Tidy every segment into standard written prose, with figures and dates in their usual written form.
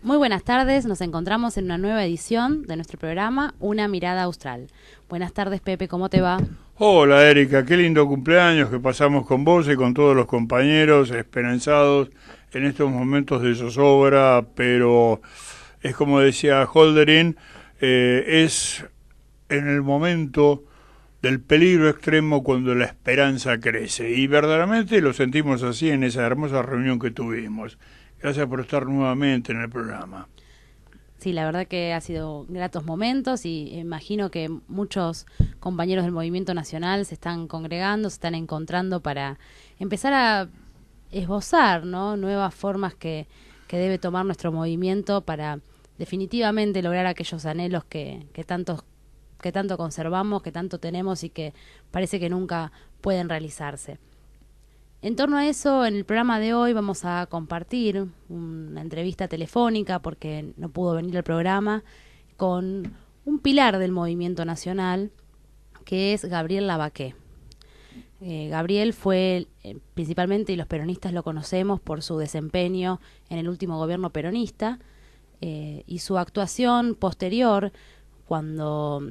Muy buenas tardes, nos encontramos en una nueva edición de nuestro programa Una Mirada Austral. Buenas tardes, Pepe, ¿cómo te va? Hola Erika, qué lindo cumpleaños que pasamos con vos y con todos los compañeros esperanzados en estos momentos de zozobra, pero es como decía Holderlin, es en el momento del peligro extremo cuando la esperanza crece, y verdaderamente lo sentimos así en esa hermosa reunión que tuvimos. Gracias por estar nuevamente en el programa. Sí, la verdad que ha sido gratos momentos y imagino que muchos compañeros del Movimiento Nacional se están congregando, se están encontrando para empezar a esbozar, ¿no?, nuevas formas que debe tomar nuestro movimiento para definitivamente lograr aquellos anhelos que tanto conservamos, que tanto tenemos y que parece que nunca pueden realizarse. En torno a eso, en el programa de hoy vamos a compartir una entrevista telefónica, porque no pudo venir al programa, con un pilar del movimiento nacional, que es Gabriel Lavaqué. Gabriel fue, principalmente, y los peronistas lo conocemos por su desempeño en el último gobierno peronista, y su actuación posterior, cuando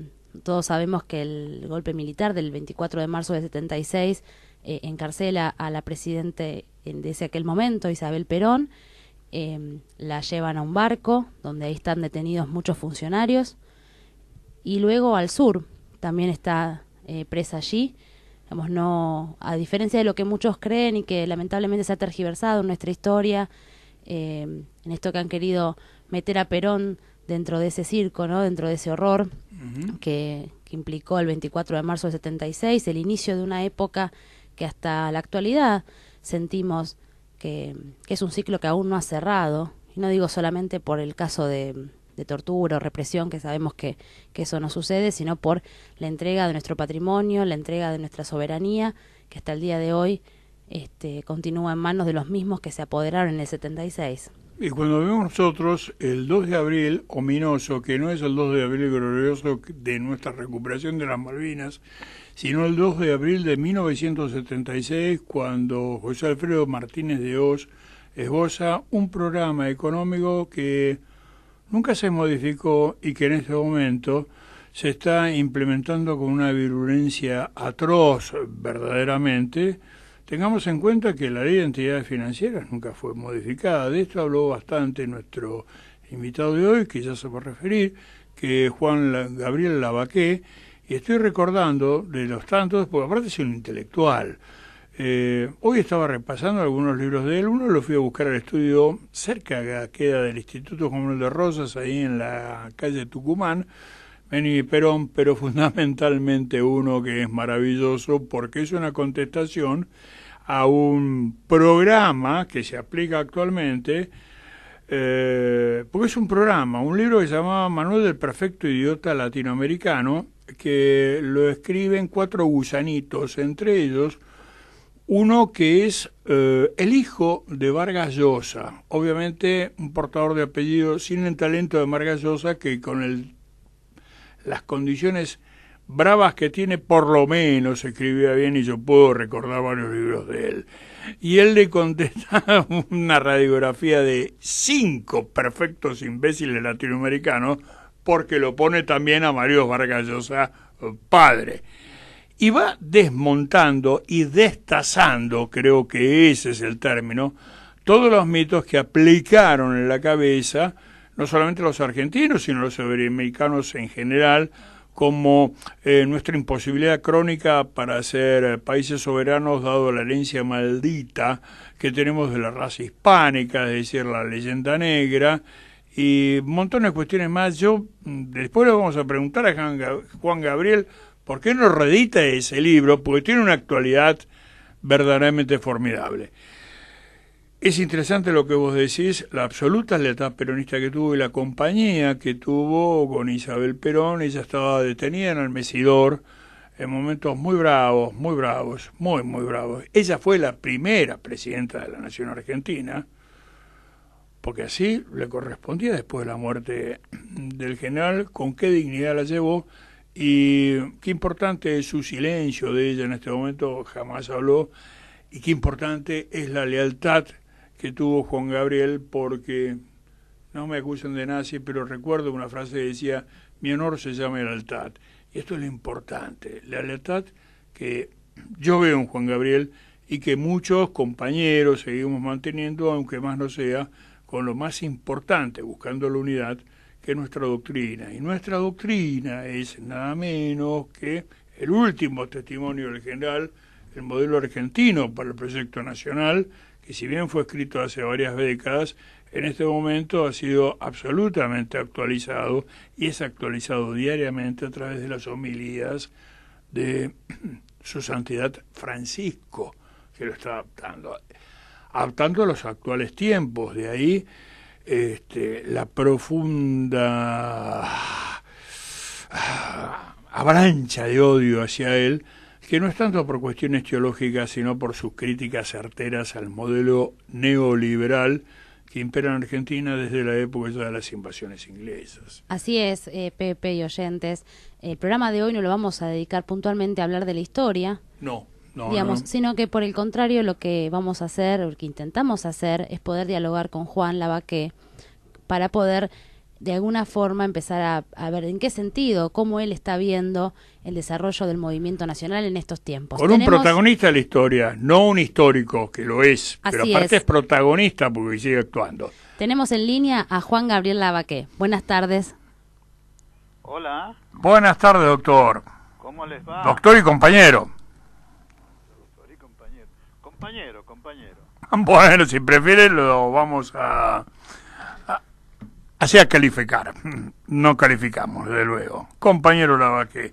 todos sabemos que el golpe militar del 24 de marzo de 76 encarcela a la presidente de aquel momento, Isabel Perón, la llevan a un barco donde ahí están detenidos muchos funcionarios, y luego al sur también está presa allí. Digamos, no, a diferencia de lo que muchos creen y que lamentablemente se ha tergiversado en nuestra historia, en esto que han querido meter a Perón dentro de ese circo, ¿no?, dentro de ese horror que implicó el 24 de marzo del 76, el inicio de una época que hasta la actualidad sentimos que es un ciclo que aún no ha cerrado, y no digo solamente por el caso de tortura o represión, que sabemos que eso no sucede, sino por la entrega de nuestro patrimonio, la entrega de nuestra soberanía, que hasta el día de hoy continúa en manos de los mismos que se apoderaron en el 76. Y cuando vemos nosotros el 2 de abril ominoso, que no es el 2 de abril glorioso de nuestra recuperación de las Malvinas, sino el 2 de abril de 1976, cuando José Alfredo Martínez de Hoz esboza un programa económico que nunca se modificó y que en este momento se está implementando con una virulencia atroz verdaderamente. Tengamos en cuenta que la ley de entidades financieras nunca fue modificada. De esto habló bastante nuestro invitado de hoy, que ya se va a referir, que es Gabriel Lavaqué, y estoy recordando de los tantos, porque aparte es un intelectual. Hoy estaba repasando algunos libros de él. Uno lo fui a buscar al estudio cerca, queda del Instituto Juan Manuel de Rosas, ahí en la calle Tucumán, Beni Perón, pero fundamentalmente uno que es maravilloso porque es una contestación a un programa que se aplica actualmente, porque es un programa, un libro que se llamaba Manual del Perfecto Idiota Latinoamericano, que lo escriben 4 gusanitos, entre ellos uno que es el hijo de Vargas Llosa, obviamente un portador de apellido sin el talento de Vargas Llosa, que con las condiciones bravas que tiene, por lo menos escribía bien, y yo puedo recordar varios libros de él. Y él le contesta una radiografía de 5 perfectos imbéciles latinoamericanos, porque lo pone también a Mario Vargas Llosa padre. Y va desmontando y destazando, creo que ese es el término, todos los mitos que aplicaron en la cabeza, no solamente los argentinos, sino los iberoamericanos en general, como nuestra imposibilidad crónica para ser países soberanos, dado la herencia maldita que tenemos de la raza hispánica, es decir, la leyenda negra, y montones de cuestiones más. Después le vamos a preguntar a Juan Gabriel por qué no reedita ese libro, porque tiene una actualidad verdaderamente formidable. Es interesante lo que vos decís, la absoluta lealtad peronista que tuvo y la compañía que tuvo con Isabel Perón. Ella estaba detenida en Almesidor en momentos muy bravos, muy bravos, muy, muy bravos. Ella fue la primera presidenta de la Nación Argentina, porque así le correspondía después de la muerte del general, con qué dignidad la llevó, y qué importante es su silencio de ella en este momento, jamás habló, y qué importante es la lealtad que tuvo Juan Gabriel, porque no me acusen de nazi, pero recuerdo una frase que decía, mi honor se llama lealtad. Y esto es lo importante, la lealtad que yo veo en Juan Gabriel y que muchos compañeros seguimos manteniendo, aunque más no sea, con lo más importante, buscando la unidad, que es nuestra doctrina. Y nuestra doctrina es nada menos que el último testimonio del general, el modelo argentino para el proyecto nacional, que si bien fue escrito hace varias décadas, en este momento ha sido absolutamente actualizado y es actualizado diariamente a través de las homilías de su santidad Francisco, que lo está adaptando a los actuales tiempos. De ahí la profunda avalancha de odio hacia él, que no es tanto por cuestiones teológicas, sino por sus críticas certeras al modelo neoliberal que impera en Argentina desde la época ya de las invasiones inglesas. Así es, Pepe y oyentes. El programa de hoy no lo vamos a dedicar puntualmente a hablar de la historia, digamos, sino que por el contrario lo que vamos a hacer, lo que intentamos hacer, es poder dialogar con Juan Lavaqué para poder de alguna forma empezar a ver en qué sentido, cómo él está viendo el desarrollo del movimiento nacional en estos tiempos. Con un protagonista de la historia, no un histórico, que lo es, pero aparte es protagonista porque sigue actuando. Tenemos en línea a Juan Gabriel Lavaqué. Buenas tardes. Hola. Buenas tardes, doctor. ¿Cómo les va? Doctor y compañero. Doctor y compañero. Compañero. Bueno, si prefiere lo vamos así a calificar. No calificamos, desde luego. Compañero Lavaqué,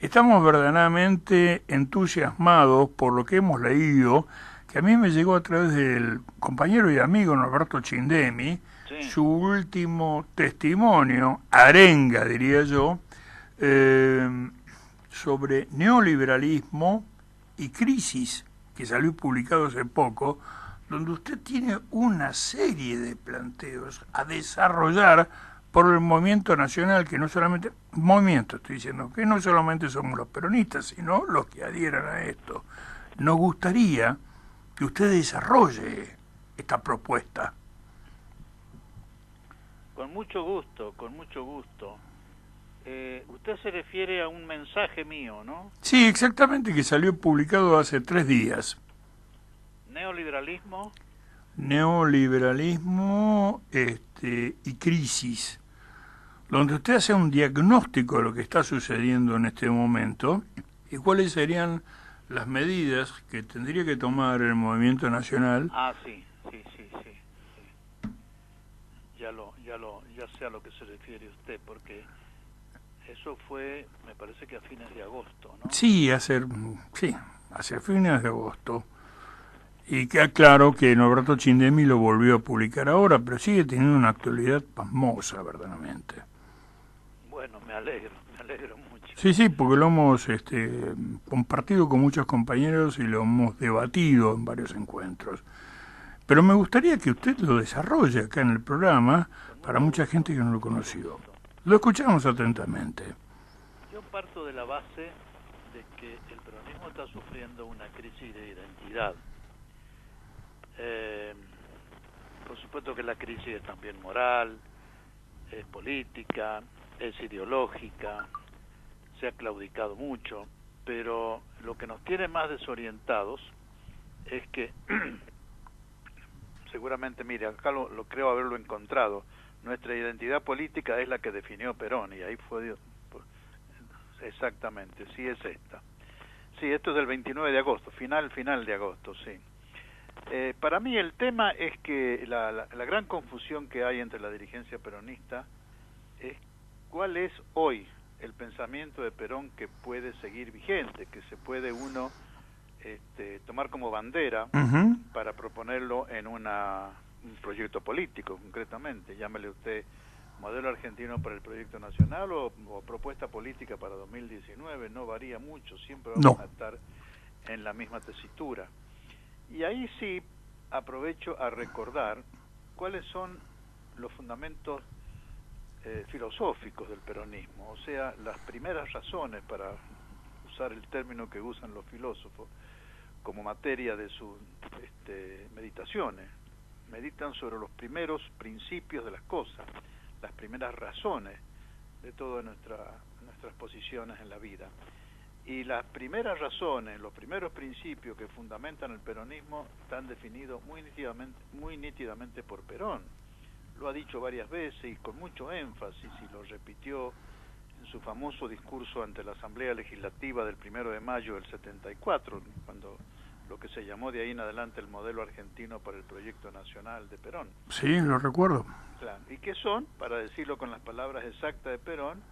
estamos verdaderamente entusiasmados por lo que hemos leído, que a mí me llegó a través del compañero y amigo Norberto Chindemi, sí, su último testimonio, arenga diría yo, sobre neoliberalismo y crisis, que salió publicado hace poco, donde usted tiene una serie de planteos a desarrollar por el movimiento nacional, que no solamente, movimiento estoy diciendo, que no solamente somos los peronistas, sino los que adhieran a esto. Nos gustaría que usted desarrolle esta propuesta. Con mucho gusto, usted se refiere a un mensaje mío, ¿no? Sí, exactamente, que salió publicado hace 3 días. Neoliberalismo y crisis, donde usted hace un diagnóstico de lo que está sucediendo en este momento y cuáles serían las medidas que tendría que tomar el movimiento nacional. Sí. Ya sé a lo que se refiere usted, porque eso fue, me parece que a fines de agosto, ¿no? Sí, hacia fines de agosto. Y queda claro que Norberto Chindemi lo volvió a publicar ahora, pero sigue teniendo una actualidad pasmosa, verdaderamente. Bueno, me alegro mucho. Sí, porque lo hemos compartido con muchos compañeros y lo hemos debatido en varios encuentros. Pero me gustaría que usted lo desarrolle acá en el programa para mucha gente que no lo conoció. Lo escuchamos atentamente. Yo parto de la base de que el peronismo está sufriendo una crisis de identidad. Por supuesto que la crisis es también moral, es política, es ideológica, se ha claudicado mucho, pero lo que nos tiene más desorientados es que, seguramente, mire, acá lo creo haberlo encontrado, nuestra identidad política es la que definió Perón, y ahí fue, exactamente, sí es esta. Sí, esto es del 29 de agosto, final de agosto, sí. Para mí el tema es que la gran confusión que hay entre la dirigencia peronista es cuál es hoy el pensamiento de Perón que puede seguir vigente, que se puede uno tomar como bandera para proponerlo en un proyecto político, concretamente. Llámele usted modelo argentino para el proyecto nacional o propuesta política para 2019, no varía mucho, siempre vamos a estar en la misma tesitura. Y ahí sí aprovecho a recordar cuáles son los fundamentos filosóficos del peronismo, o sea, las primeras razones, para usar el término que usan los filósofos, como materia de sus meditaciones, meditan sobre los primeros principios de las cosas, las primeras razones de todas nuestras posiciones en la vida. Y las primeras razones, los primeros principios que fundamentan el peronismo están definidos muy nítidamente por Perón. Lo ha dicho varias veces y con mucho énfasis, y lo repitió en su famoso discurso ante la Asamblea Legislativa del 1 de mayo del 74, cuando lo que se llamó de ahí en adelante el modelo argentino para el proyecto nacional de Perón. Sí, lo recuerdo. Claro. ¿Y qué son? Para decirlo con las palabras exactas de Perón,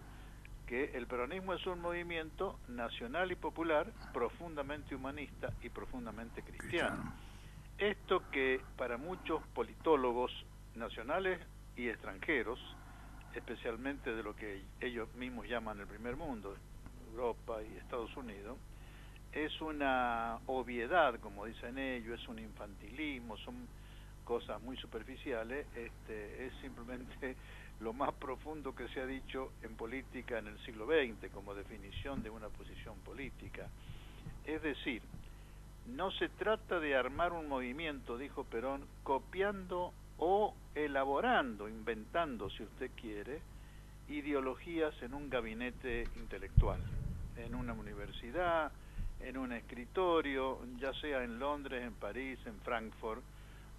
que el peronismo es un movimiento nacional y popular, profundamente humanista y profundamente cristiano. Esto que para muchos politólogos nacionales y extranjeros, especialmente de lo que ellos mismos llaman el primer mundo, Europa y Estados Unidos, es una obviedad, como dicen ellos, es un infantilismo, son cosas muy superficiales, es simplemente lo más profundo que se ha dicho en política en el siglo XX como definición de una posición política. Es decir, no se trata de armar un movimiento, dijo Perón, copiando o elaborando, inventando, si usted quiere, ideologías en un gabinete intelectual, en una universidad, en un escritorio, ya sea en Londres, en París, en Frankfurt,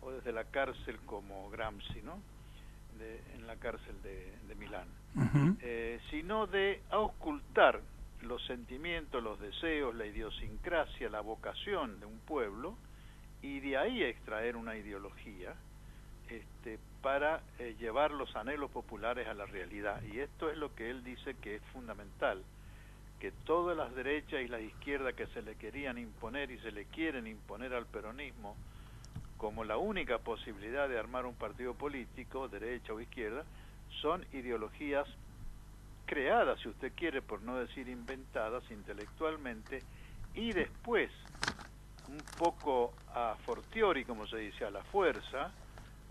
o desde la cárcel como Gramsci, ¿no? En la cárcel de Milán. Sino de auscultar los sentimientos, los deseos, la idiosincrasia, la vocación de un pueblo, y de ahí extraer una ideología para llevar los anhelos populares a la realidad. Y esto es lo que él dice que es fundamental, que todas las derechas y las izquierdas que se le querían imponer y se le quieren imponer al peronismo como la única posibilidad de armar un partido político, derecha o izquierda, son ideologías creadas, si usted quiere, por no decir inventadas intelectualmente, y después, un poco a fortiori, como se dice, a la fuerza,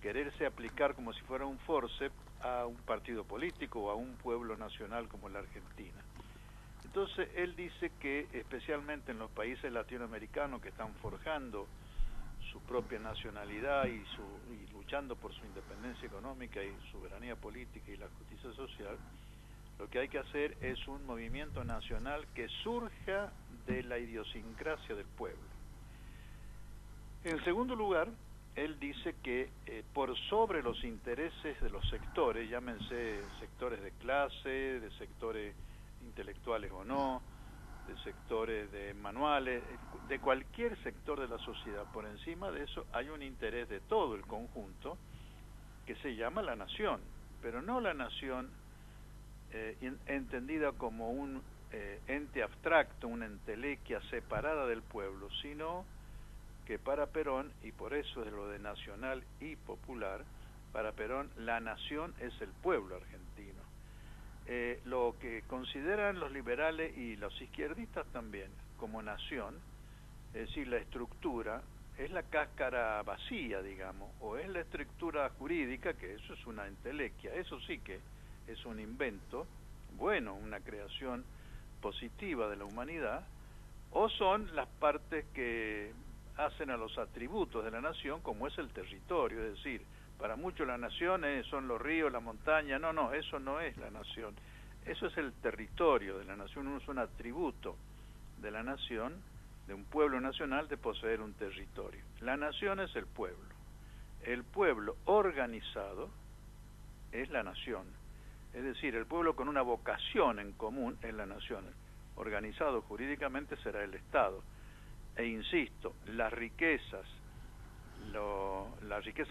quererse aplicar como si fuera un forceps a un partido político o a un pueblo nacional como la Argentina. Entonces, él dice que especialmente en los países latinoamericanos que están forjando su propia nacionalidad y luchando por su independencia económica y soberanía política y la justicia social, lo que hay que hacer es un movimiento nacional que surja de la idiosincrasia del pueblo. En segundo lugar, él dice que por sobre los intereses de los sectores, llámense sectores de clase, de sectores intelectuales o no, de sectores de manuales, de cualquier sector de la sociedad, por encima de eso hay un interés de todo el conjunto que se llama la nación, pero no la nación entendida como un ente abstracto, una entelequia separada del pueblo, sino que para Perón, y por eso es lo de nacional y popular, para Perón la nación es el pueblo argentino. Lo que consideran los liberales y los izquierdistas también como nación, es decir, la estructura, es la cáscara vacía, digamos, o es la estructura jurídica, que eso es una entelequia, eso sí que es un invento, bueno, una creación positiva de la humanidad, o son las partes que hacen a los atributos de la nación, como es el territorio, es decir, para muchos la nación son los ríos, la montaña, no, eso no es la nación, eso es el territorio de la nación, es un atributo de la nación, de un pueblo nacional, de poseer un territorio. La nación es el pueblo organizado es la nación, es decir, el pueblo con una vocación en común es la nación, organizado jurídicamente será el Estado. E insisto, las riquezas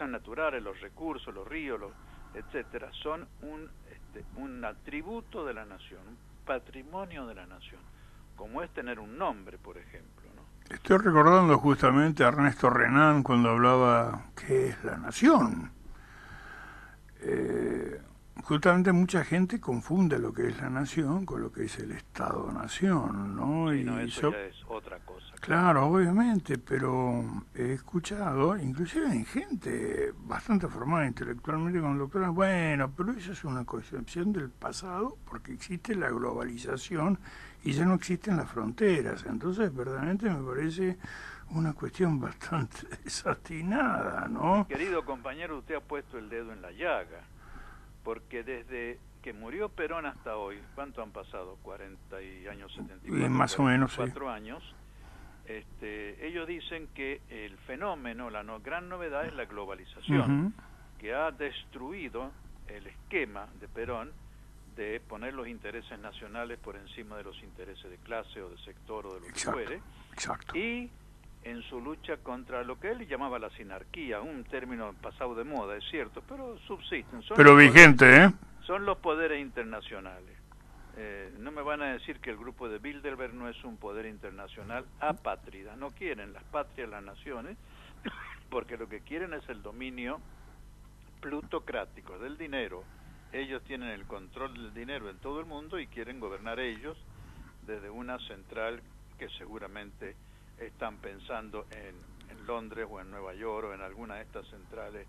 naturales, los recursos, los ríos, etcétera, son un atributo de la nación, un patrimonio de la nación, como es tener un nombre, por ejemplo, ¿no? Estoy recordando justamente a Ernesto Renan cuando hablaba qué es la nación. Justamente mucha gente confunde lo que es la nación con lo que es el Estado-nación, ¿no? Sí, no, eso ya es otra cosa. Claro, obviamente, pero he escuchado, inclusive en gente bastante formada intelectualmente con doctoras, bueno, pero eso es una concepción del pasado porque existe la globalización y ya no existen las fronteras. Entonces, verdaderamente me parece una cuestión bastante desatinada, ¿no? Querido compañero, usted ha puesto el dedo en la llaga, porque desde que murió Perón hasta hoy, ¿cuánto han pasado? 40 años, 74, más o menos, 4 años. Ellos dicen que el fenómeno, gran novedad es la globalización, que ha destruido el esquema de Perón de poner los intereses nacionales por encima de los intereses de clase o de sector o de lo que fuere. Exacto. Y en su lucha contra lo que él llamaba la sinarquía, un término pasado de moda, es cierto, pero subsisten. Pero vigente, ¿eh? Son los poderes internacionales. No me van a decir que el grupo de Bilderberg no es un poder internacional apátrida. No quieren las patrias, las naciones, porque lo que quieren es el dominio plutocrático del dinero. Ellos tienen el control del dinero en todo el mundo y quieren gobernar ellos desde una central que seguramente están pensando en Londres o en Nueva York o en alguna de estas centrales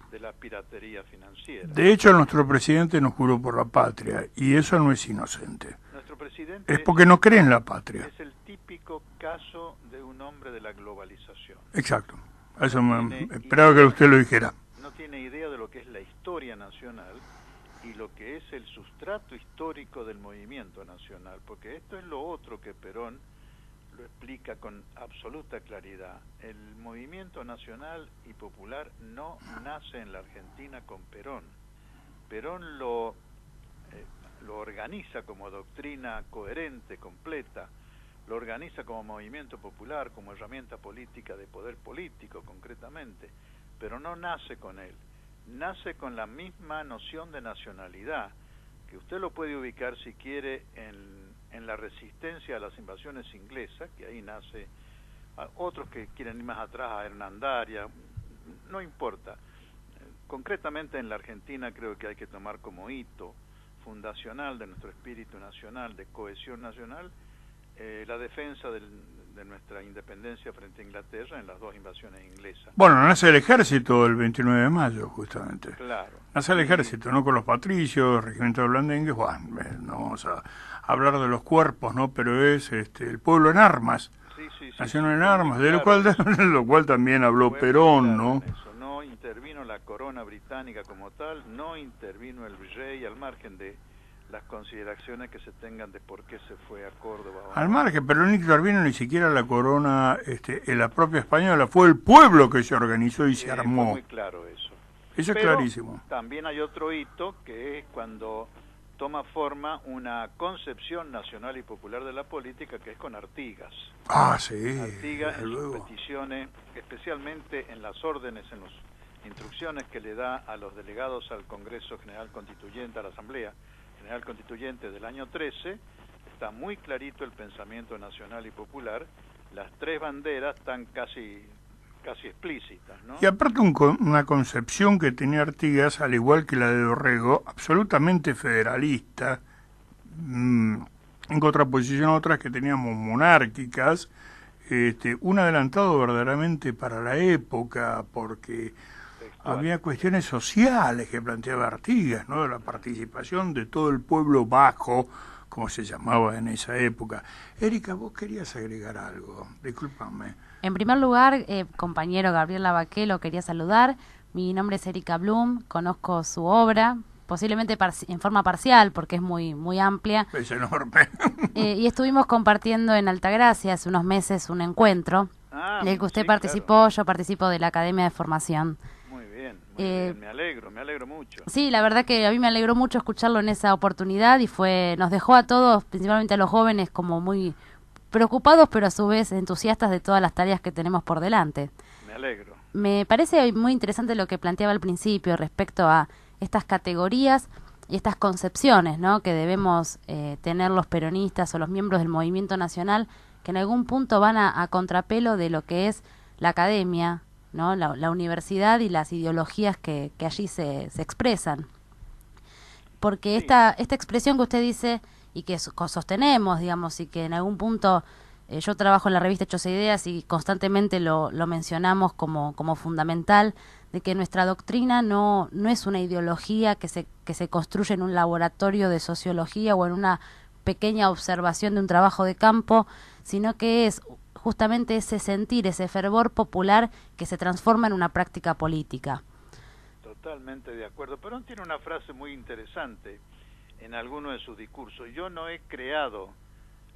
de la piratería financiera. De hecho, nuestro presidente nos juró por la patria, y eso no es inocente. Nuestro presidente es porque no cree en la patria. Es el típico caso de un hombre de la globalización. Exacto. Eso esperaba que usted lo dijera. No tiene idea de lo que es la historia nacional y lo que es el sustrato histórico del movimiento nacional, porque esto es lo otro que Perón lo explica con absoluta claridad. El movimiento nacional y popular no nace en la Argentina con Perón. Perón lo organiza como doctrina coherente, completa, lo organiza como movimiento popular, como herramienta política de poder político concretamente, pero no nace con él. Nace con la misma noción de nacionalidad, que usted lo puede ubicar si quiere en la resistencia a las invasiones inglesas, que ahí nace, otros que quieren ir más atrás a Hernandaria, no importa. Concretamente en la Argentina creo que hay que tomar como hito fundacional de nuestro espíritu nacional, de cohesión nacional, la defensa de nuestra independencia frente a Inglaterra en las 2 invasiones inglesas. Bueno, nace el ejército el 29 de mayo, justamente. Claro. Nace el ejército, ¿no? Con los patricios, regimiento de blandengues, bueno, no vamos a hablar de los cuerpos, ¿no? Pero es el pueblo en armas. Sí. Nació en armas, de lo cual también habló Perón, ¿no? Eso. No intervino la corona británica como tal, no intervino el virrey, al margen de las consideraciones que se tengan de por qué se fue a Córdoba. Al margen, pero no intervino ni siquiera la corona en la propia española, fue el pueblo que se organizó y se armó. Fue muy claro eso. Eso pero es clarísimo. También hay otro hito, que es cuando toma forma una concepción nacional y popular de la política, que es con Artigas. Sí. Artigas en sus peticiones, especialmente en las órdenes, en las instrucciones que le da a los delegados al Congreso General Constituyente, a la Asamblea General Constituyente del año 13, está muy clarito el pensamiento nacional y popular. Las 3 banderas están casi explícitas, ¿no? Y aparte una concepción que tenía Artigas, al igual que la de Dorrego, absolutamente federalista, en contraposición a otras que teníamos monárquicas, un adelantado verdaderamente para la época, porque había cuestiones sociales que planteaba Artigas, ¿no? La participación de todo el pueblo bajo, como se llamaba en esa época. Erika, vos querías agregar algo, discúlpame. En primer lugar, compañero Gabriel Lavaqué, lo quería saludar. Mi nombre es Erika Blum, conozco su obra, posiblemente en forma parcial, porque es muy amplia. Es enorme. Y estuvimos compartiendo en Altagracia hace unos meses un encuentro del que usted participó, claro. Yo participo de la Academia de Formación. Muy bien, me alegro mucho. Sí, la verdad que a mí me alegró mucho escucharlo en esa oportunidad y nos dejó a todos, principalmente a los jóvenes, como muy preocupados, pero a su vez entusiastas de todas las tareas que tenemos por delante. Me alegro. Me parece muy interesante lo que planteaba al principio respecto a estas categorías y estas concepciones, ¿no?, que debemos tener los peronistas o los miembros del movimiento nacional, que en algún punto van a contrapelo de lo que es la academia, ¿no?, la universidad y las ideologías que allí se expresan. Porque sí. esta expresión que usted dice y que sostenemos, digamos, y que en algún punto yo trabajo en la revista Hechos e Ideas y constantemente lo mencionamos como fundamental, de que nuestra doctrina no es una ideología que se construye en un laboratorio de sociología o en una pequeña observación de un trabajo de campo, sino que es justamente ese sentir, ese fervor popular que se transforma en una práctica política. Totalmente de acuerdo. Perón tiene una frase muy interesante en alguno de sus discursos: yo no he creado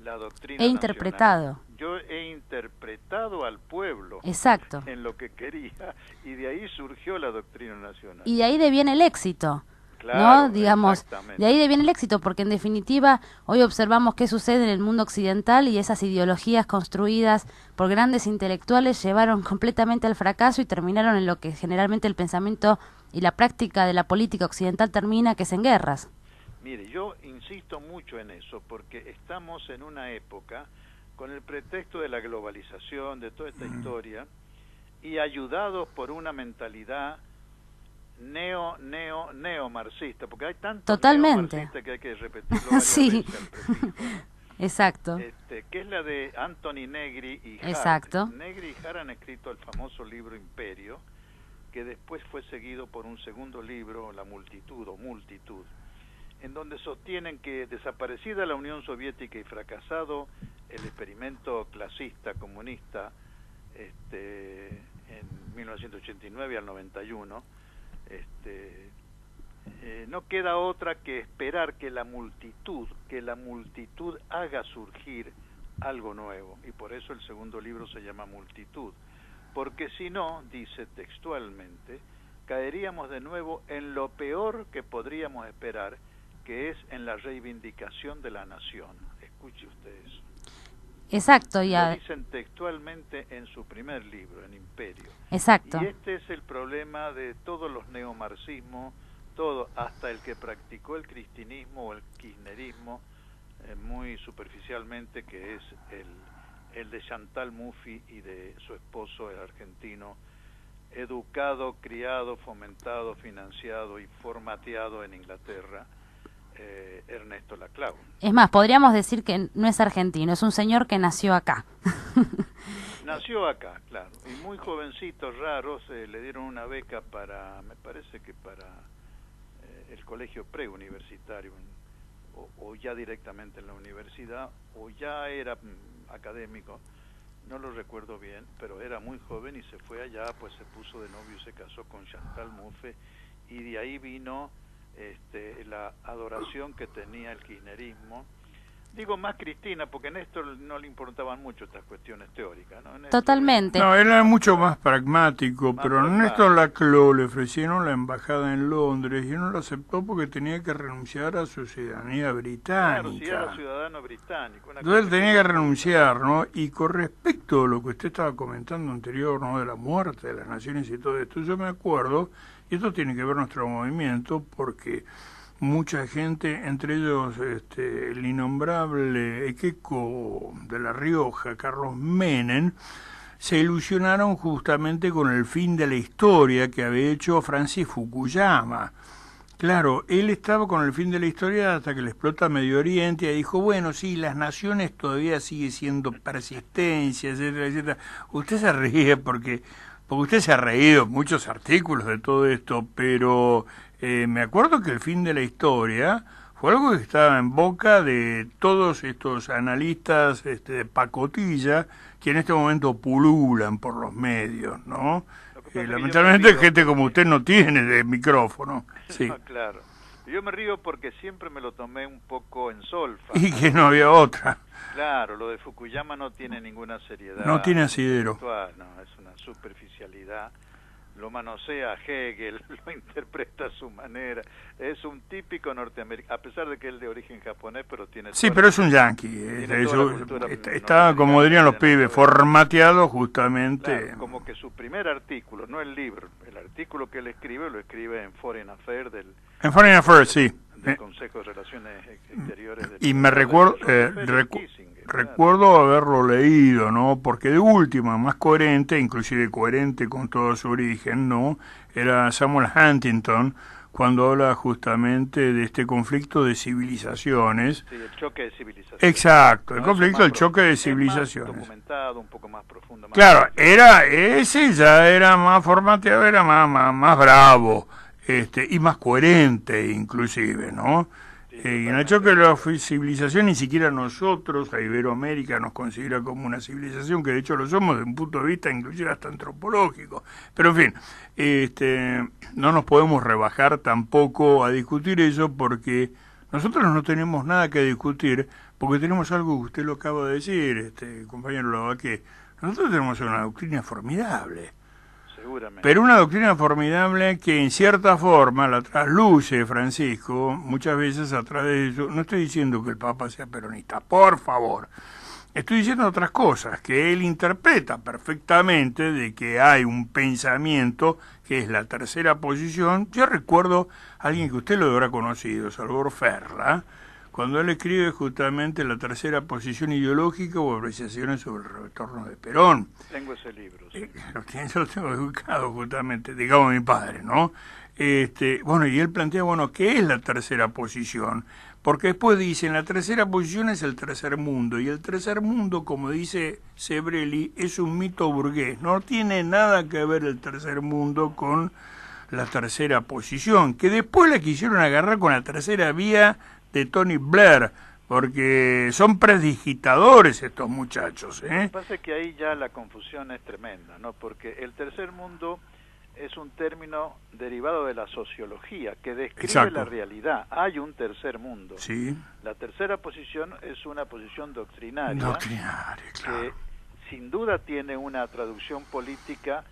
la doctrina He interpretado. nacional. Yo he interpretado al pueblo. Exacto. En lo que quería, y de ahí surgió la doctrina nacional. Y de ahí deviene el éxito. Claro, ¿no? Digamos, de ahí deviene el éxito, porque en definitiva hoy observamos qué sucede en el mundo occidental y esas ideologías construidas por grandes intelectuales llevaron completamente al fracaso y terminaron en lo que generalmente el pensamiento y la práctica de la política occidental termina, que es en guerras. Mire, yo insisto mucho en eso, porque estamos en una época, con el pretexto de la globalización, de toda esta historia, y ayudados por una mentalidad neo-marxista, porque hay tantos neomarxistas que hay que repetirlo varias sí. veces al prefijo, ¿no? Exacto. Que es la de Anthony Negri y Hart. Exacto. Negri y Hart han escrito el famoso libro Imperio, que después fue seguido por un segundo libro, La Multitud o Multitud, en donde sostienen que, desaparecida la Unión Soviética y fracasado el experimento clasista comunista en 1989 al 91, no queda otra que esperar que la multitud haga surgir algo nuevo, y por eso el segundo libro se llama Multitud, porque si no, dice textualmente, caeríamos de nuevo en lo peor que podríamos esperar, que es en la reivindicación de la nación. Escuche usted eso. Exacto. Lo dicen textualmente en su primer libro, en Imperio. Exacto. Y este es el problema de todos los neomarxismos, todo, hasta el que practicó el cristinismo o el kirchnerismo, muy superficialmente, que es el de Chantal Mouffe y de su esposo, el argentino, educado, criado, fomentado, financiado y formateado en Inglaterra, Ernesto Laclau. Es más, podríamos decir que no es argentino, es un señor que nació acá. Nació acá, claro, y muy jovencito, raro, le dieron una beca para, me parece que para el colegio preuniversitario, o ya directamente en la universidad, o ya era académico, no lo recuerdo bien, pero era muy joven y se fue allá, pues se puso de novio y se casó con Chantal Mouffe, y de ahí vino la adoración que tenía el kirchnerismo. Digo más Cristina, porque a Néstor no le importaban mucho estas cuestiones teóricas, ¿no? Néstor, totalmente. No, él era mucho más pragmático, pero a Néstor pragmático. Laclau le ofrecieron la embajada en Londres y no lo aceptó porque tenía que renunciar a su ciudadanía británica. Claro, si era ciudadano británico. Entonces él tenía que renunciar, ¿no? Y con respecto a lo que usted estaba comentando anterior, ¿no? De la muerte de las naciones y todo esto, yo me acuerdo, y esto tiene que ver nuestro movimiento, porque mucha gente, entre ellos el innombrable Equeco de La Rioja, Carlos Menem, se ilusionaron justamente con el fin de la historia que había hecho Francis Fukuyama. Claro, él estaba con el fin de la historia hasta que le explota Medio Oriente y dijo, bueno, sí, las naciones todavía sigue siendo persistencia, etcétera, etcétera. Usted se ríe porque usted se ha reído muchos artículos de todo esto, pero me acuerdo que el fin de la historia fue algo que estaba en boca de todos estos analistas de pacotilla que en este momento pululan por los medios, ¿no? Lamentablemente gente como usted no tiene de micrófono. Sí. No, claro. Yo me río porque siempre me lo tomé un poco en solfa. Y que no había otra. Claro, lo de Fukuyama no tiene ninguna seriedad. No tiene asidero. No, es una superficialidad. Lo manosea Hegel, lo interpreta a su manera. Es un típico norteamericano, a pesar de que es de origen japonés, pero tiene... Sí, pero es un yanqui. Está, como dirían los pibes, formateado justamente. Claro, como que su primer artículo, no el libro, el artículo que él escribe, lo escribe en Foreign Affairs En Foreign Affairs, sí. Del Consejo de Relaciones Exteriores. Y me recuerdo... Recuerdo haberlo leído, ¿no? Porque de última, más coherente, inclusive coherente con todo su origen, ¿no? Era Samuel Huntington, cuando habla justamente de este conflicto de civilizaciones. Sí, el choque de civilizaciones. Exacto, el conflicto del choque de civilizaciones. Más documentado, un poco más profundo. Más claro, ese ya era más formateado, era más bravo, y más coherente inclusive, ¿no? Y en el choque de la civilización, ni siquiera nosotros, a Iberoamérica, nos considera como una civilización, que de hecho lo somos desde un punto de vista inclusive hasta antropológico. Pero en fin, no nos podemos rebajar tampoco a discutir eso, porque nosotros no tenemos nada que discutir, porque tenemos algo que usted lo acaba de decir, compañero Lavaque. Nosotros tenemos una doctrina formidable. Seguramente. Pero una doctrina formidable que en cierta forma la trasluce, Francisco, muchas veces a través de eso. No estoy diciendo que el Papa sea peronista, por favor. Estoy diciendo otras cosas, que él interpreta perfectamente de que hay un pensamiento que es la tercera posición. Yo recuerdo a alguien que usted lo habrá conocido, Salvador Ferla, cuando él escribe justamente la tercera posición ideológica o apreciaciones sobre el retorno de Perón. Tengo ese libro, sí. Yo lo tengo educado justamente, digamos mi padre, ¿no? Bueno, y él plantea, bueno, ¿qué es la tercera posición? Porque después dicen, la tercera posición es el tercer mundo, y el tercer mundo, como dice Sebrelli, es un mito burgués. No tiene nada que ver el tercer mundo con la tercera posición, que después la quisieron agarrar con la tercera vía de Tony Blair, porque son predigitadores estos muchachos. Lo que pasa es que ahí ya la confusión es tremenda, ¿no? Porque el tercer mundo es un término derivado de la sociología que describe Exacto. la realidad. Hay un tercer mundo. Sí. La tercera posición es una posición doctrinaria, Claro. que sin duda tiene una traducción política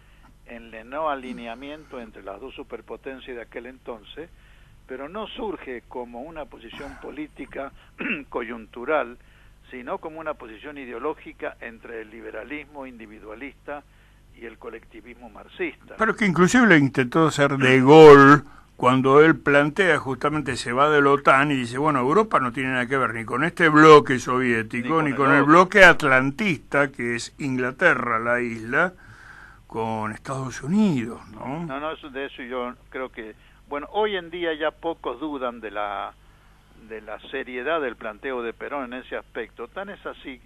en el no alineamiento entre las dos superpotencias de aquel entonces, pero no surge como una posición política coyuntural, sino como una posición ideológica entre el liberalismo individualista y el colectivismo marxista. Pero que inclusive le intentó hacer de Gaulle cuando él plantea, justamente se va de la OTAN y dice, bueno, Europa no tiene nada que ver ni con este bloque soviético, ni con el bloque atlantista, que es Inglaterra, la isla, con Estados Unidos, ¿no? No, de eso yo creo que, bueno, hoy en día ya pocos dudan de la seriedad del planteo de Perón en ese aspecto. Tan es así,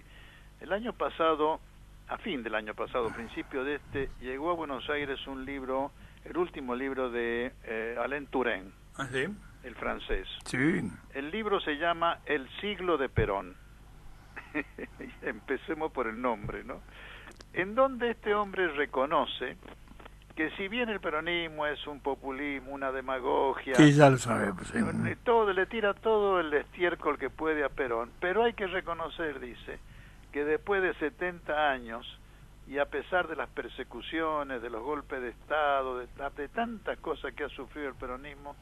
el año pasado, a fin del año pasado, principio de llegó a Buenos Aires un libro, el último libro de Alain Touraine, ¿Ah, sí? el francés. Sí. El libro se llama El siglo de Perón. Empecemos por el nombre, ¿no? En donde este hombre reconoce que si bien el peronismo es un populismo, una demagogia, Sí, ya lo sabemos. Sí. Le tira todo el estiércol que puede a Perón, pero hay que reconocer, dice, que después de 70 años, y a pesar de las persecuciones, de los golpes de Estado, de tantas cosas que ha sufrido el peronismo,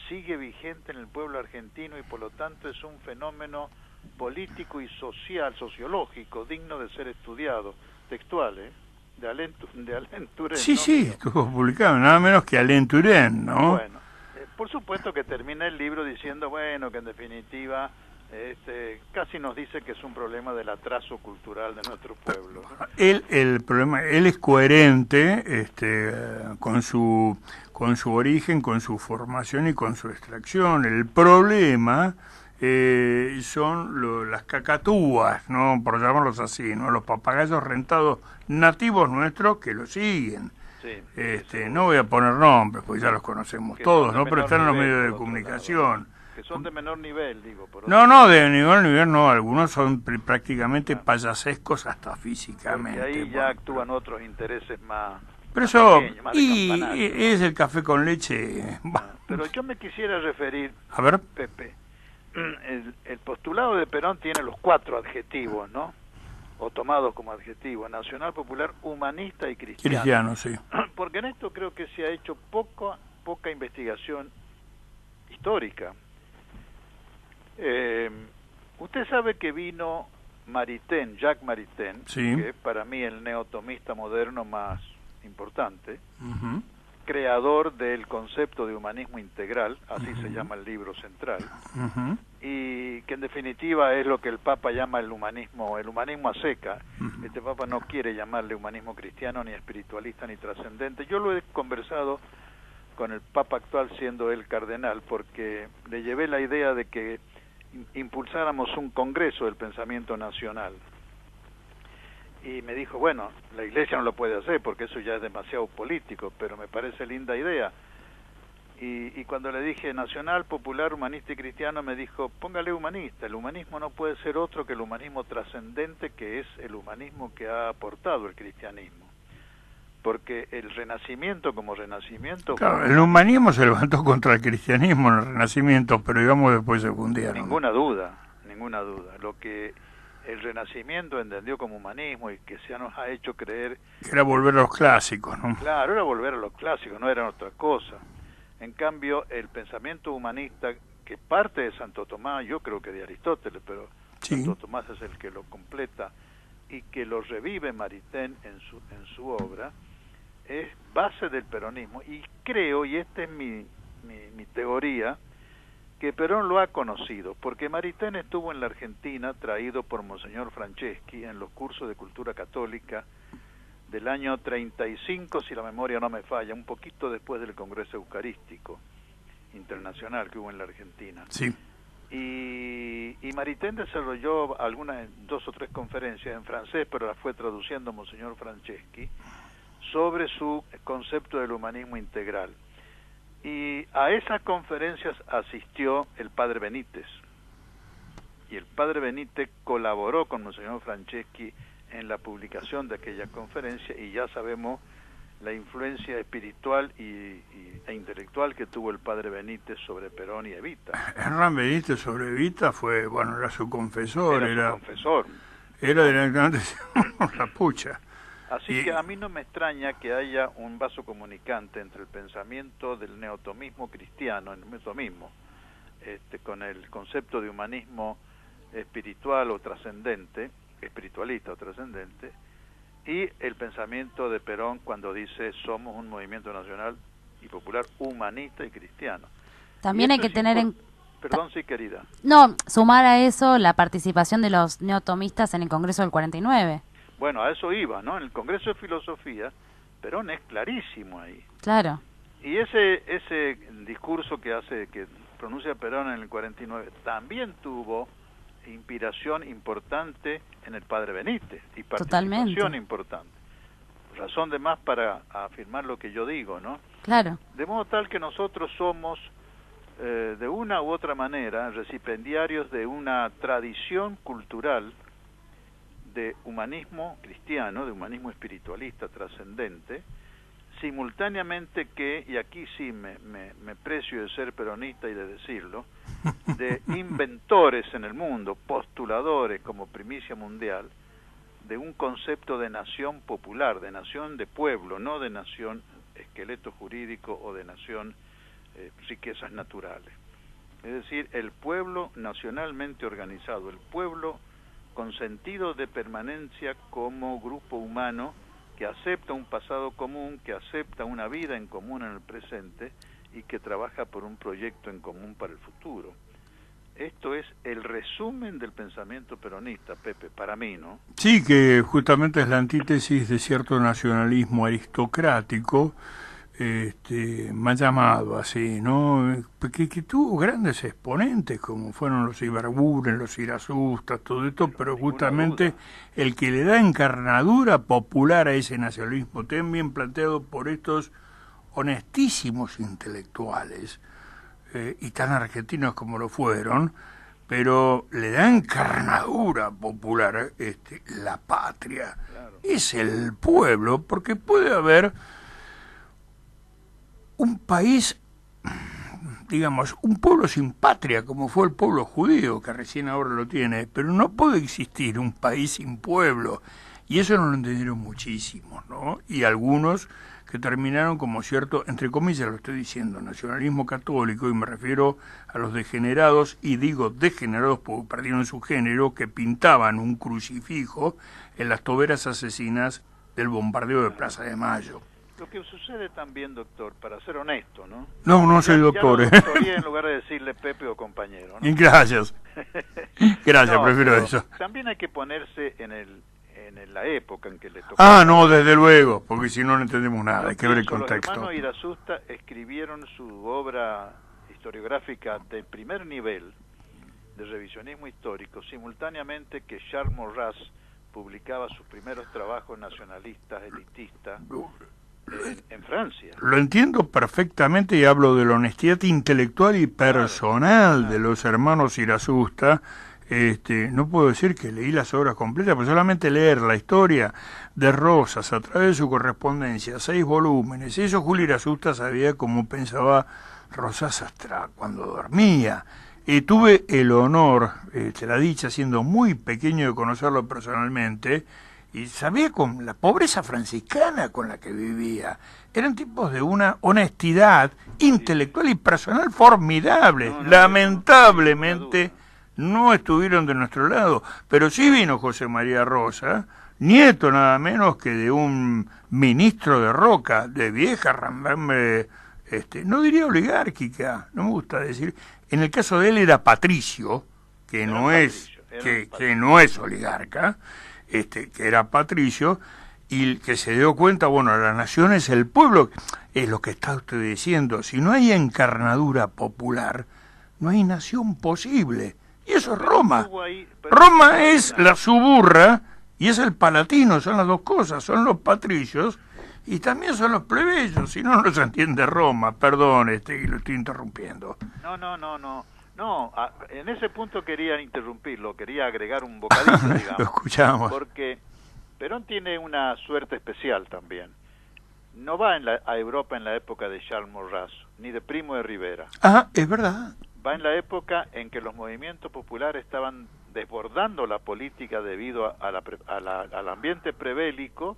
sigue vigente en el pueblo argentino y por lo tanto es un fenómeno político y social, sociológico, digno de ser estudiado. Textual, de Alain Touraine. Sí, ¿no? sí, estuvo publicado, nada menos que Alain Touraine, ¿no? Bueno, por supuesto que termina el libro diciendo, bueno, que en definitiva casi nos dice que es un problema del atraso cultural de nuestro pueblo, ¿no? Él es coherente con su origen, con su formación y con su extracción. El problema son las cacatúas, ¿no? Por llamarlos así, ¿no? Los papagayos rentados nativos nuestros que lo siguen. Sí, no voy a poner nombres, porque ya los conocemos todos, ¿no? Pero están en los medios de comunicación. Que son de menor nivel, digo. No, de nivel no, algunos son prácticamente payasescos hasta físicamente. Porque ahí ya actúan otros intereses más. Pero eso, pequeños, más es el café con leche. Pero yo me quisiera referir, A ver. Pepe, el postulado de Perón tiene los 4 adjetivos, ¿no? O tomados como adjetivos: nacional, popular, humanista y cristiano. Cristiano, sí. Porque en esto creo que se ha hecho poca investigación histórica. Usted sabe que vino Maritain, Jacques Maritain, sí, que es para mí el neotomista moderno más importante, uh-huh, creador del concepto de humanismo integral, así uh-huh se llama el libro central, uh-huh, y que en definitiva es lo que el Papa llama el humanismo a seca. uh-huh. Este Papa no quiere llamarle humanismo cristiano, ni espiritualista, ni trascendente. Yo lo he conversado con el Papa actual, siendo él cardenal, porque le llevé la idea de que impulsáramos un congreso del pensamiento nacional. Y me dijo, bueno, la Iglesia no lo puede hacer porque eso ya es demasiado político, pero me parece linda idea. Y cuando le dije nacional, popular, humanista y cristiano, me dijo, póngale humanista. El humanismo no puede ser otro que el humanismo trascendente, que es el humanismo que ha aportado el cristianismo. Porque el Renacimiento como Renacimiento... Claro, el humanismo se levantó contra el cristianismo en el Renacimiento, pero digamos después se fundieron. Ninguna duda, ninguna duda. Lo que el Renacimiento entendió como humanismo y que se nos ha hecho creer... Era volver a los clásicos, ¿no? Claro, era volver a los clásicos, no era otra cosa. En cambio, el pensamiento humanista, que parte de Santo Tomás, yo creo que de Aristóteles, pero sí, Santo Tomás es el que lo completa y que lo revive Maritain en su obra, es base del peronismo. Y creo, y esta es mi teoría, que Perón lo ha conocido, porque Maritain estuvo en la Argentina, traído por Monseñor Franceschi, en los cursos de cultura católica, del año 35, si la memoria no me falla, un poquito después del Congreso Eucarístico Internacional que hubo en la Argentina. Sí. Y Maritain desarrolló algunas 2 o 3 conferencias en francés, pero las fue traduciendo Monseñor Franceschi, sobre su concepto del humanismo integral. Y a esas conferencias asistió el padre Benítez. Y el padre Benítez colaboró con Monseñor Franceschi en la publicación de aquella conferencia, y ya sabemos la influencia espiritual e intelectual que tuvo el padre Benítez sobre Perón y Evita. Hernán Benítez sobre Evita fue, bueno, era su confesor. Era su confesor. Era directamente la pucha. Así que a mí no me extraña que haya un vaso comunicante entre el pensamiento del neotomismo cristiano, el neotomismo, con el concepto de humanismo espiritual o trascendente, espiritualista o trascendente, y el pensamiento de Perón cuando dice somos un movimiento nacional y popular humanista y cristiano. También hay que tener en... Perdón, sí, querida. No, sumar a eso la participación de los neotomistas en el Congreso del 49. Bueno, a eso iba, ¿no? En el Congreso de Filosofía, Perón es clarísimo ahí. Claro. Y ese discurso que pronuncia Perón en el 49 también tuvo inspiración importante en el padre Benítez y participación Totalmente. Importante. Razón de más para afirmar lo que yo digo, ¿no? Claro. De modo tal que nosotros somos, de una u otra manera, recipiendarios de una tradición cultural de humanismo cristiano, de humanismo espiritualista trascendente, simultáneamente que, y aquí sí me precio de ser peronista y de decirlo, de inventores en el mundo, postuladores como primicia mundial, de un concepto de nación popular, de nación de pueblo, no de nación esqueleto jurídico o de nación riquezas naturales. Es decir, el pueblo nacionalmente organizado, el pueblo con sentido de permanencia como grupo humano que acepta un pasado común, que acepta una vida en común en el presente y que trabaja por un proyecto en común para el futuro. Esto es el resumen del pensamiento peronista, Pepe, para mí, ¿no? Sí, que justamente es la antítesis de cierto nacionalismo aristocrático, mal llamado así, ¿no? Que tuvo grandes exponentes, como fueron los Ibarburen, los Irasustas, todo esto, pero justamente el que le da encarnadura popular a ese nacionalismo, también planteado por estos honestísimos intelectuales, y tan argentinos como lo fueron, pero le da encarnadura popular la patria, claro. Es el pueblo, porque puede haber un país, digamos, un pueblo sin patria, como fue el pueblo judío, que recién ahora lo tiene, pero no puede existir un país sin pueblo, y eso no lo entendieron muchísimos, ¿no? Y algunos que terminaron como cierto, entre comillas lo estoy diciendo, nacionalismo católico, y me refiero a los degenerados, y digo degenerados porque perdieron su género, que pintaban un crucifijo en las toberas asesinas del bombardeo de Plaza de Mayo. Lo que sucede también, doctor, para ser honesto, ¿no? No soy doctor. Ya doctoría en lugar de decirle Pepe o compañero, ¿no? Gracias. Gracias, prefiero eso. También hay que ponerse en la época en que le tocó. No, desde luego, porque si no entendemos nada, hay que ver el contexto. Los hermanos Irasusta escribieron su obra historiográfica de primer nivel, de revisionismo histórico, simultáneamente que Charles Maurras publicaba sus primeros trabajos nacionalistas, elitistas, en Francia. Lo entiendo perfectamente y hablo de la honestidad intelectual y personal de los hermanos Irasusta. No puedo decir que leí las obras completas, pero solamente leer la historia de Rosas a través de su correspondencia, 6 volúmenes. Eso Julio Irasusta sabía cómo pensaba Rosas hasta cuando dormía. Tuve el honor, la dicha, siendo muy pequeño, de conocerlo personalmente, y sabía con la pobreza franciscana con la que vivía. Eran tipos de una honestidad intelectual y personal formidable. Lamentablemente no estuvieron de nuestro lado, pero sí vino José María Rosa, nieto nada menos que de un ministro de Roca, de vieja rambambe, no diría oligárquica, no me gusta decir. En el caso de él era patricio, que no es oligarca, que era patricio, y que se dio cuenta, bueno, la nación es el pueblo, es lo que está usted diciendo. Si no hay encarnadura popular, no hay nación posible. Y eso es Roma. Roma es la suburra y es el palatino, son las dos cosas, son los patricios y también son los plebeyos, si no, no se entiende Roma. Perdón, lo estoy interrumpiendo. No, en ese punto quería interrumpirlo, quería agregar un bocadillo, digamos. Lo escuchamos. Porque Perón tiene una suerte especial también. No va a Europa en la época de Charles Maurras, ni de Primo de Rivera. Ah, es verdad. Va en la época en que los movimientos populares estaban desbordando la política debido al ambiente prebélico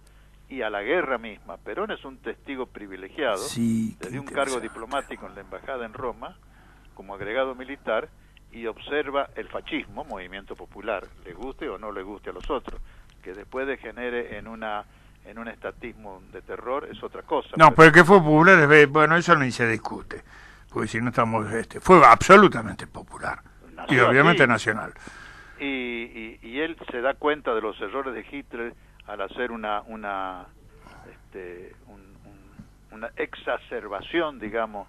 y a la guerra misma. Perón es un testigo privilegiado, sí, le dio un cargo diplomático en la embajada en Roma, como agregado militar, y observa el fascismo, movimiento popular, le guste o no le guste a los otros, que después degenere en un estatismo de terror es otra cosa. No, pero que fue popular, bueno, eso ni se discute, porque si no estamos, fue absolutamente popular, y obviamente nacional. Y él se da cuenta de los errores de Hitler al hacer una exacerbación, digamos,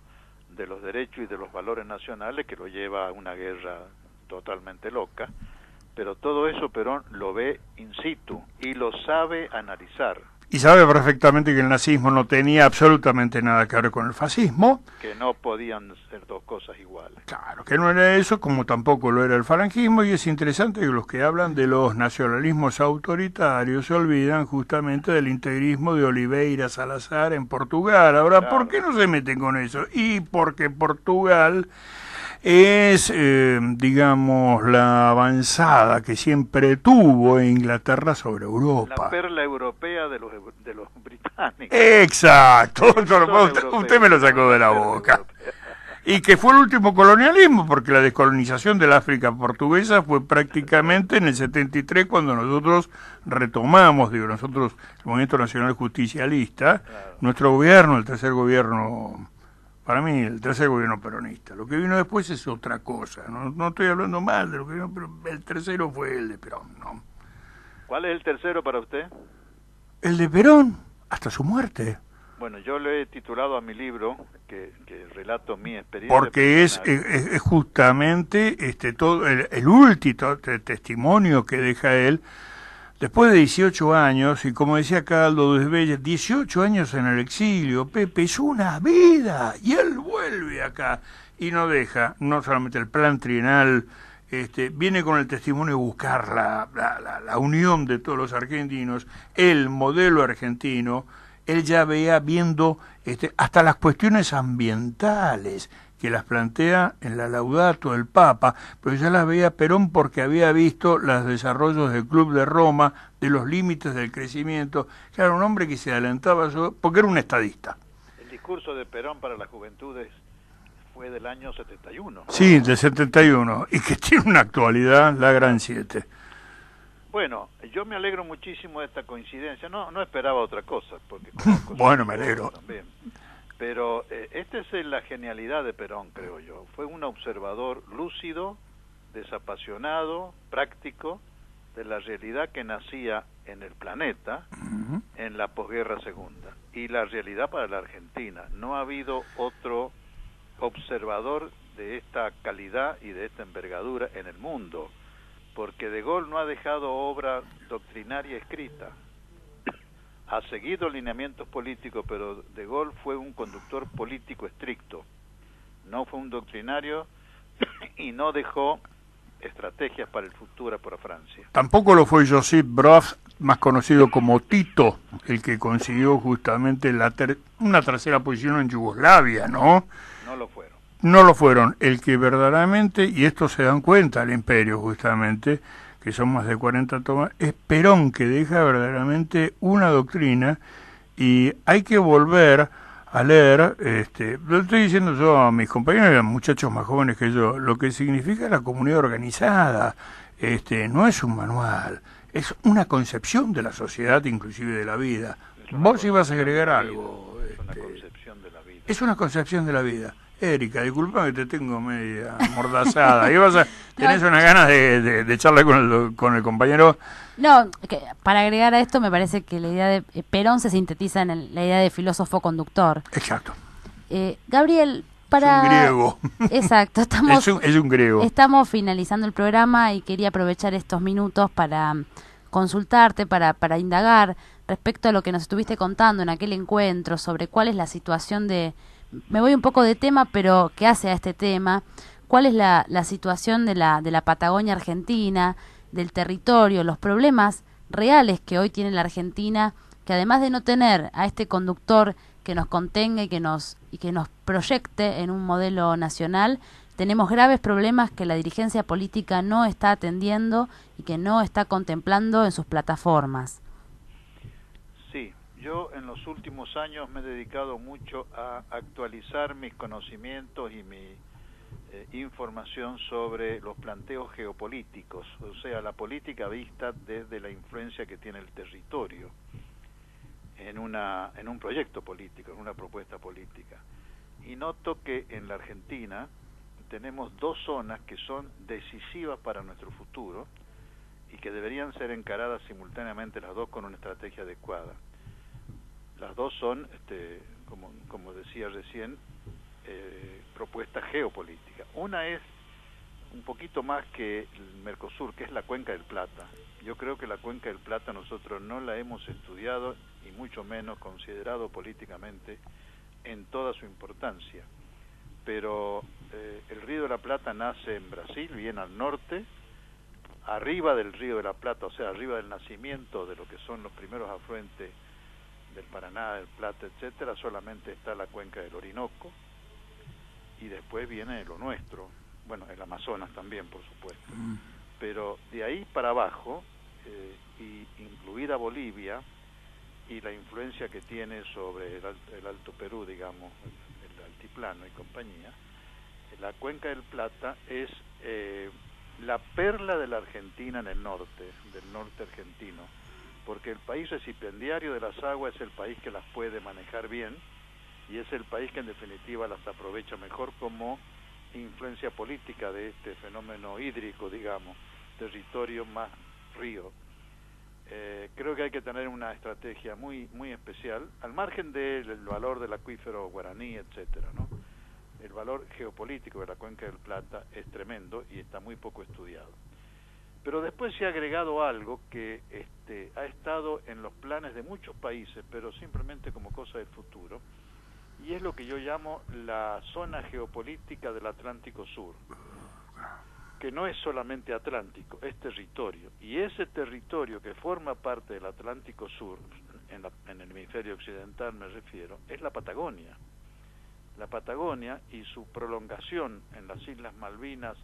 de los derechos y de los valores nacionales, que lo lleva a una guerra totalmente loca, pero todo eso Perón lo ve in situ y lo sabe analizar. Y sabe perfectamente que el nazismo no tenía absolutamente nada que ver con el fascismo. Que no podían ser dos cosas iguales. Claro, que no era eso, como tampoco lo era el falangismo, y es interesante que los que hablan de los nacionalismos autoritarios se olvidan justamente del integrismo de Oliveira Salazar en Portugal. Ahora, claro. ¿Por qué no se meten con eso? Y porque Portugal es, digamos, la avanzada que siempre tuvo Inglaterra sobre Europa. La perla europea de los británicos. Exacto, usted me lo sacó de la boca. Y que fue el último colonialismo, porque la descolonización del África portuguesa fue prácticamente en el 73, cuando nosotros retomamos, el Movimiento Nacional Justicialista, claro. Nuestro gobierno, el tercer gobierno... Para mí, el tercer gobierno peronista. Lo que vino después es otra cosa. No estoy hablando mal de lo que vino, pero el tercero fue el de Perón, ¿no? ¿Cuál es el tercero para usted? El de Perón, hasta su muerte. Bueno, yo le he titulado a mi libro, que relato mi experiencia. Porque es justamente todo el último testimonio que deja él. Después de 18 años, y como decía Caldo Desbella, 18 años en el exilio, Pepe, es una vida, y él vuelve acá, y no deja, no solamente el plan trienal, viene con el testimonio de buscar la unión de todos los argentinos, el modelo argentino. Él ya veía viendo hasta las cuestiones ambientales, que las plantea en la Laudato del Papa, pero ya las veía Perón porque había visto los desarrollos del Club de Roma, de los límites del crecimiento. Era un hombre que se adelantaba, porque era un estadista. El discurso de Perón para las juventudes fue del año 71. Sí, del 71, y que tiene una actualidad, la gran 7. Bueno, yo me alegro muchísimo de esta coincidencia, no esperaba otra cosa. Porque bueno, me alegro. También. Pero esta es la genialidad de Perón, creo yo. Fue un observador lúcido, desapasionado, práctico, de la realidad que nacía en el planeta en la posguerra segunda. Y la realidad para la Argentina. No ha habido otro observador de esta calidad y de esta envergadura en el mundo. Porque De Gaulle no ha dejado obra doctrinaria escrita. ha seguido lineamientos políticos, pero De Gaulle fue un conductor político estricto, no fue un doctrinario y no dejó estrategias para el futuro para Francia. Tampoco lo fue Josip Broz, más conocido como Tito, el que consiguió justamente una tercera posición en Yugoslavia, ¿no? No lo fueron. No lo fueron. El que verdaderamente, y esto se dan cuenta el imperio justamente, que son más de 40 tomas, es Perón, que deja verdaderamente una doctrina, y hay que volver a leer, lo estoy diciendo yo a mis compañeros y a muchachos más jóvenes que yo, lo que significa la comunidad organizada, no es un manual, es una concepción de la sociedad, inclusive de la vida. Vos ibas a agregar algo. Es una concepción de la vida. Es una concepción de la vida. Erika, disculpa que te tengo media amordazada. ¿Tenés una ganas de charlar con el compañero? No, para agregar a esto, me parece que la idea de Perón se sintetiza en la idea de filósofo conductor. Exacto. Gabriel, para... Es un griego. Exacto. Es un griego. Estamos finalizando el programa y quería aprovechar estos minutos para consultarte, para indagar respecto a lo que nos estuviste contando en aquel encuentro sobre cuál es la situación de... Me voy un poco de tema, pero ¿qué hace a este tema? ¿Cuál es la situación de la Patagonia Argentina, del territorio, los problemas reales que hoy tiene la Argentina, que además de no tener a este conductor que nos contenga y que nos proyecte en un modelo nacional, tenemos graves problemas que la dirigencia política no está atendiendo y que no está contemplando en sus plataformas? Sí. Yo en los últimos años me he dedicado mucho a actualizar mis conocimientos y mi información sobre los planteos geopolíticos, o sea, la política vista desde la influencia que tiene el territorio en un proyecto político, en una propuesta política. Y noto que en la Argentina tenemos dos zonas que son decisivas para nuestro futuro y que deberían ser encaradas simultáneamente las dos con una estrategia adecuada. Las dos son, como decía recién, propuestas geopolíticas. Una es un poquito más que el Mercosur, que es la Cuenca del Plata. Yo creo que la Cuenca del Plata nosotros no la hemos estudiado y mucho menos considerado políticamente en toda su importancia. Pero el Río de la Plata nace en Brasil, bien al norte, arriba del Río de la Plata, o sea, arriba del nacimiento de lo que son los primeros afluentes del Paraná, del Plata, etcétera, solamente está la cuenca del Orinoco y después viene lo nuestro, bueno, el Amazonas también, por supuesto, pero de ahí para abajo, y incluida Bolivia y la influencia que tiene sobre el Alto Perú, digamos, el altiplano y compañía, la cuenca del Plata es la perla de la Argentina en el norte, del norte argentino, porque el país recipiendario de las aguas es el país que las puede manejar bien y es el país que en definitiva las aprovecha mejor como influencia política de este fenómeno hídrico, digamos, territorio más río. Creo que hay que tener una estrategia muy especial, al margen del valor del acuífero guaraní, etcétera, ¿no? El valor geopolítico de la Cuenca del Plata es tremendo y está muy poco estudiado. Pero después se ha agregado algo que ha estado en los planes de muchos países, pero simplemente como cosa del futuro, y es lo que yo llamo la zona geopolítica del Atlántico Sur, que no es solamente Atlántico, es territorio, y ese territorio que forma parte del Atlántico Sur, en el hemisferio occidental me refiero, es la Patagonia. La Patagonia y su prolongación en las Islas Malvinas,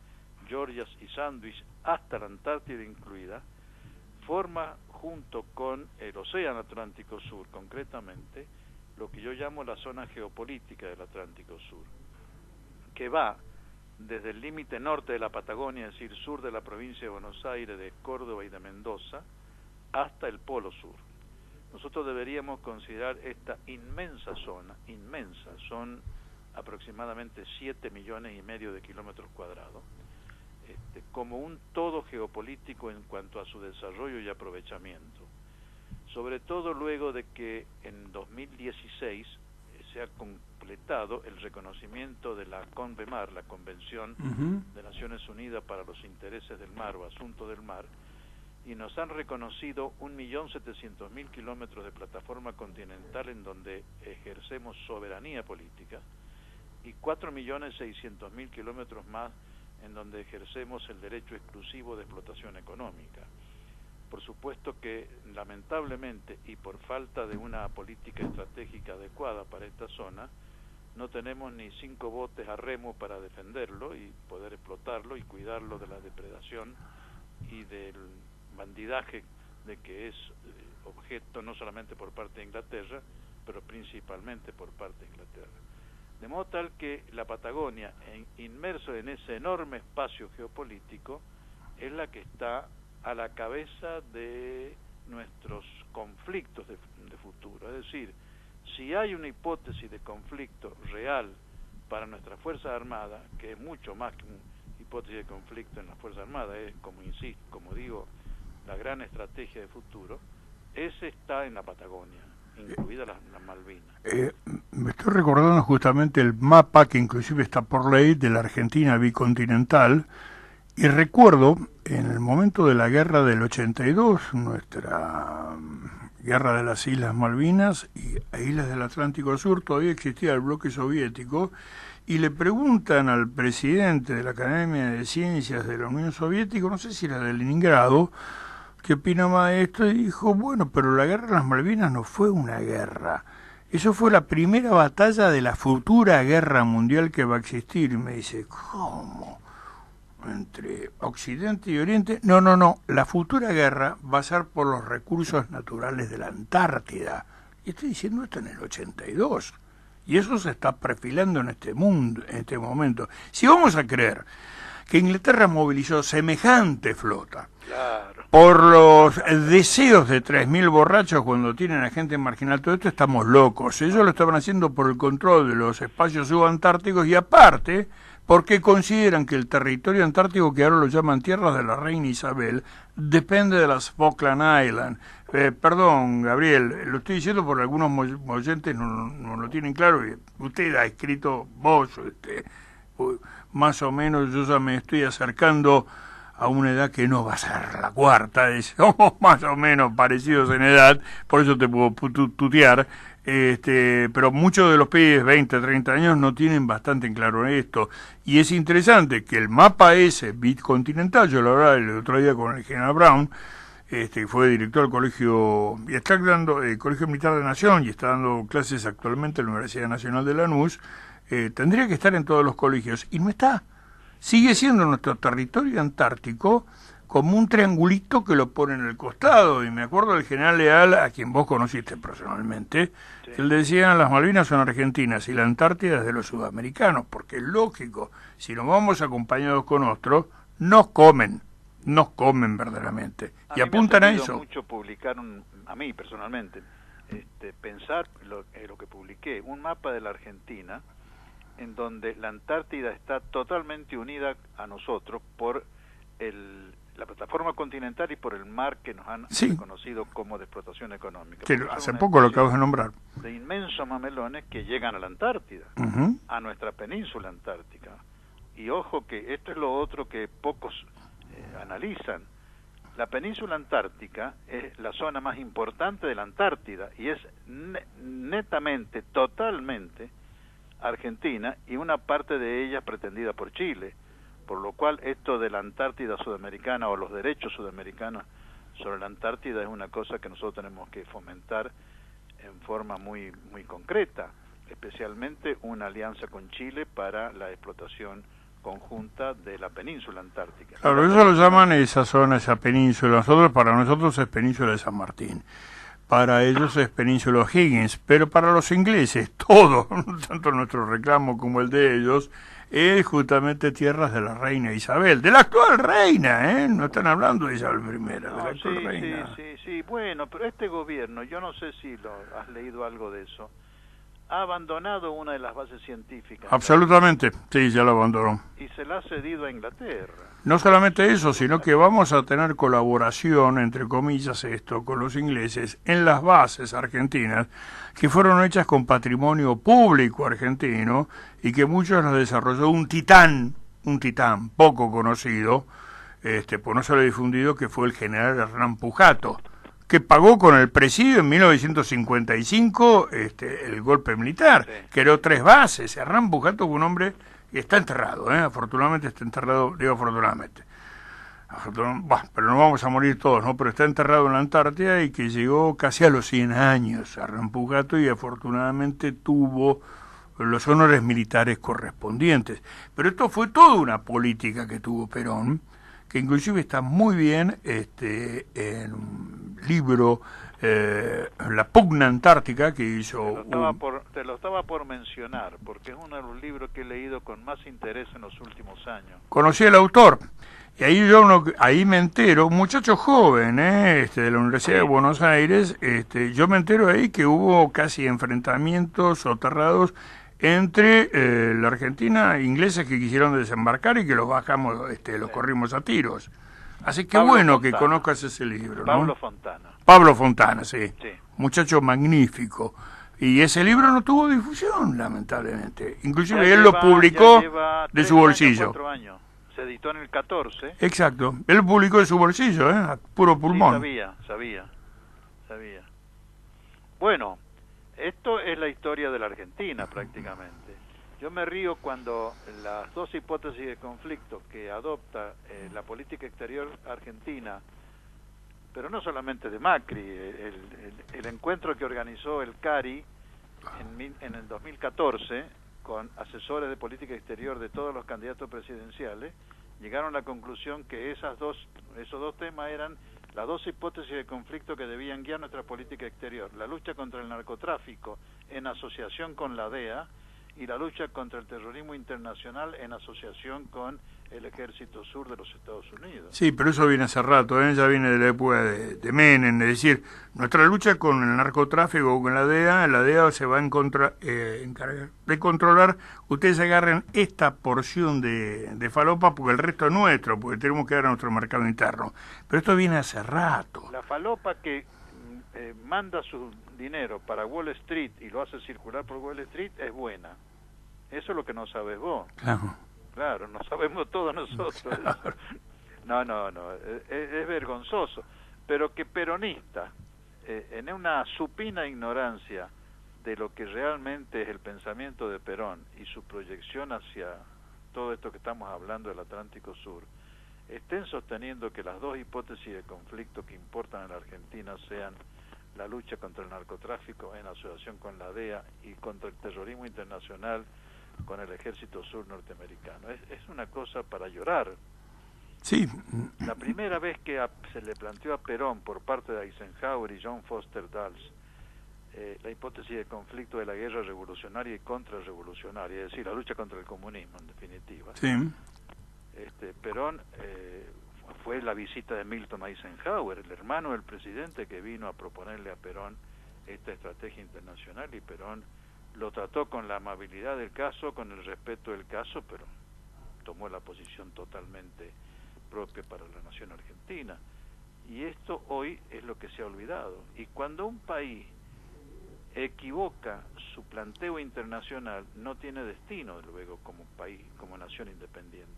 Georgias y Sandwich, hasta la Antártida incluida, forma junto con el Océano Atlántico Sur, concretamente, lo que yo llamo la zona geopolítica del Atlántico Sur, que va desde el límite norte de la Patagonia, es decir, sur de la provincia de Buenos Aires, de Córdoba y de Mendoza, hasta el Polo Sur. Nosotros deberíamos considerar esta inmensa zona, inmensa, son aproximadamente 7,5 millones de kilómetros cuadrados, como un todo geopolítico en cuanto a su desarrollo y aprovechamiento. Sobre todo luego de que en 2016 se ha completado el reconocimiento de la CONVEMAR, la Convención de Naciones Unidas para los Intereses del Mar o Asuntos del Mar, y nos han reconocido 1.700.000 kilómetros de plataforma continental en donde ejercemos soberanía política y 4.600.000 kilómetros más en donde ejercemos el derecho exclusivo de explotación económica. Por supuesto que, lamentablemente, y por falta de una política estratégica adecuada para esta zona, no tenemos ni 5 botes a remo para defenderlo y poder explotarlo y cuidarlo de la depredación y del bandidaje de que es objeto no solamente por parte de Inglaterra, pero principalmente por parte de Inglaterra. De modo tal que la Patagonia, inmerso en ese enorme espacio geopolítico, es la que está a la cabeza de nuestros conflictos de futuro. Es decir, si hay una hipótesis de conflicto real para nuestras Fuerzas Armadas, que es mucho más que una hipótesis de conflicto en las Fuerzas Armadas, es, como digo, la gran estrategia de futuro, ese está en la Patagonia, incluida las Malvinas. Me estoy recordando justamente el mapa que inclusive está por ley de la Argentina bicontinental, y recuerdo en el momento de la guerra del 82, nuestra guerra de las Islas Malvinas y Islas del Atlántico Sur, todavía existía el bloque soviético, y le preguntan al presidente de la Academia de Ciencias de la Unión Soviética, no sé si era de Leningrado, ¿qué opinaba de esto? Y dijo, bueno, pero la guerra de las Malvinas no fue una guerra. Eso fue la primera batalla de la futura guerra mundial que va a existir. Y me dice, ¿cómo? ¿Entre Occidente y Oriente? No. La futura guerra va a ser por los recursos naturales de la Antártida. Y estoy diciendo esto en el 82. Y eso se está perfilando en este mundo, en este momento. Si vamos a creer que Inglaterra movilizó semejante flota, claro, por los deseos de 3.000 borrachos cuando tienen a gente marginal, todo esto, estamos locos. Ellos lo estaban haciendo por el control de los espacios subantárticos y aparte porque consideran que el territorio antártico, que ahora lo llaman Tierras de la Reina Isabel, depende de las Falkland Islands. Perdón, Gabriel, lo estoy diciendo porque algunos oyentes no lo tienen claro. Y usted ha escrito, vos, más o menos, yo ya me estoy acercando a una edad que no va a ser la cuarta, somos más o menos parecidos en edad, por eso te puedo tutear, pero muchos de los pibes 20, 30 años no tienen bastante en claro esto, y es interesante que el mapa ese bicontinental, yo lo hablaba el otro día con el general Brown, que fue director del colegio, y está dando el Colegio Militar de Nación, y está dando clases actualmente en la Universidad Nacional de Lanús, tendría que estar en todos los colegios, y no está. Sigue siendo nuestro territorio antártico como un triangulito que lo pone en el costado, y me acuerdo del general Leal, a quien vos conociste personalmente, sí. Él decía, las Malvinas son argentinas y la Antártida es de los sudamericanos, porque es lógico, si nos vamos acompañados con otros, nos comen verdaderamente, y apuntan a eso. Mucho publicar, a mí personalmente, pensar lo que publiqué, un mapa de la Argentina, en donde la Antártida está totalmente unida a nosotros por la plataforma continental y por el mar que nos han reconocido como de explotación económica. Sí, hace poco lo acabas de nombrar. De inmensos mamelones que llegan a la Antártida, a nuestra península antártica. Y ojo que esto es lo otro que pocos analizan. La península antártica es la zona más importante de la Antártida y es netamente, totalmente Argentina, y una parte de ella pretendida por Chile, por lo cual esto de la Antártida sudamericana o los derechos sudamericanos sobre la Antártida es una cosa que nosotros tenemos que fomentar en forma muy concreta, especialmente una alianza con Chile para la explotación conjunta de la península antártica. Claro, eso lo llaman esa zona, esa península. Para nosotros es península de San Martín. Para ellos es península Higgins, pero para los ingleses todo, tanto nuestro reclamo como el de ellos, es justamente tierras de la reina Isabel, de la actual reina, no están hablando de Isabel I, de la actual reina. Sí, bueno, pero este gobierno, yo no sé si has leído algo de eso, ha abandonado una de las bases científicas. Absolutamente, sí, ya lo abandonó. Y se la ha cedido a Inglaterra. No solamente eso, sino que vamos a tener colaboración, entre comillas con los ingleses, en las bases argentinas, que fueron hechas con patrimonio público argentino, y que muchos las desarrolló un titán poco conocido, pues no se lo ha difundido, que fue el general Hernán Pujato, que pagó con el presidio en 1955 el golpe militar, Sí. creó 3 bases. Hernán Pujato fue un hombre que está enterrado, afortunadamente está enterrado, digo afortunadamente. Pero no vamos a morir todos, ¿no? Pero está enterrado en la Antártida y que llegó casi a los 100 años Hernán Pujato y afortunadamente tuvo los honores militares correspondientes. Pero esto fue toda una política que tuvo Perón, que inclusive está muy bien en un libro, La pugna antártica, que hizo... Te lo estaba por mencionar, porque es uno de los libros que he leído con más interés en los últimos años. Conocí al autor. Y ahí me entero, un muchacho joven, de la Universidad de Buenos Aires, yo me entero ahí que hubo casi enfrentamientos soterrados entre la Argentina e ingleses que quisieron desembarcar y que los bajamos, los corrimos a tiros. Así que Pablo bueno Fontana. que conozcas ese libro, ¿no? Pablo Fontana. Pablo Fontana, sí. Sí. Muchacho magnífico. Y ese libro no tuvo difusión, lamentablemente. Inclusive Ya él lleva- lo publicó ya lleva de 3 su años, bolsillo. 4 años. Se editó en el 14. Exacto. Él lo publicó de su bolsillo, a puro pulmón. Sí, sabía. Bueno, esto es la historia de la Argentina prácticamente. Yo me río cuando las dos hipótesis de conflicto que adopta la política exterior argentina, pero no solamente de Macri, el encuentro que organizó el CARI en el 2014 con asesores de política exterior de todos los candidatos presidenciales, llegaron a la conclusión que esos dos temas eran las dos hipótesis de conflicto que debían guiar nuestra política exterior: la lucha contra el narcotráfico en asociación con la DEA y la lucha contra el terrorismo internacional en asociación con el Ejército Sur de los Estados Unidos. Sí, pero eso viene hace rato, ya viene de la época de Menem, es decir, nuestra lucha con el narcotráfico o con la DEA se va a encargar de controlar, ustedes agarren esta porción de falopa porque el resto es nuestro, porque tenemos que dar a nuestro mercado interno. Pero esto viene hace rato. La falopa que manda su dinero para Wall Street y lo hace circular por Wall Street es buena. Eso es lo que no sabes vos. Claro, no sabemos todos nosotros. Claro. No, es vergonzoso. Pero que peronista, en una supina ignorancia de lo que realmente es el pensamiento de Perón y su proyección hacia todo esto que estamos hablando del Atlántico Sur, estén sosteniendo que las dos hipótesis de conflicto que importan en la Argentina sean la lucha contra el narcotráfico en asociación con la DEA y contra el terrorismo internacional con el Ejército Sur norteamericano. Es una cosa para llorar. Sí. La primera vez que se le planteó a Perón por parte de Eisenhower y John Foster Dulles la hipótesis de conflicto de la guerra revolucionaria y contrarrevolucionaria, es decir, la lucha contra el comunismo en definitiva. Sí. Perón fue la visita de Milton Eisenhower, el hermano del presidente, que vino a proponerle a Perón esta estrategia internacional, y Perón lo trató con la amabilidad del caso, con el respeto del caso, pero tomó la posición totalmente propia para la nación argentina. Y esto hoy es lo que se ha olvidado. Y cuando un país equivoca su planteo internacional, no tiene destino luego como país, como nación independiente.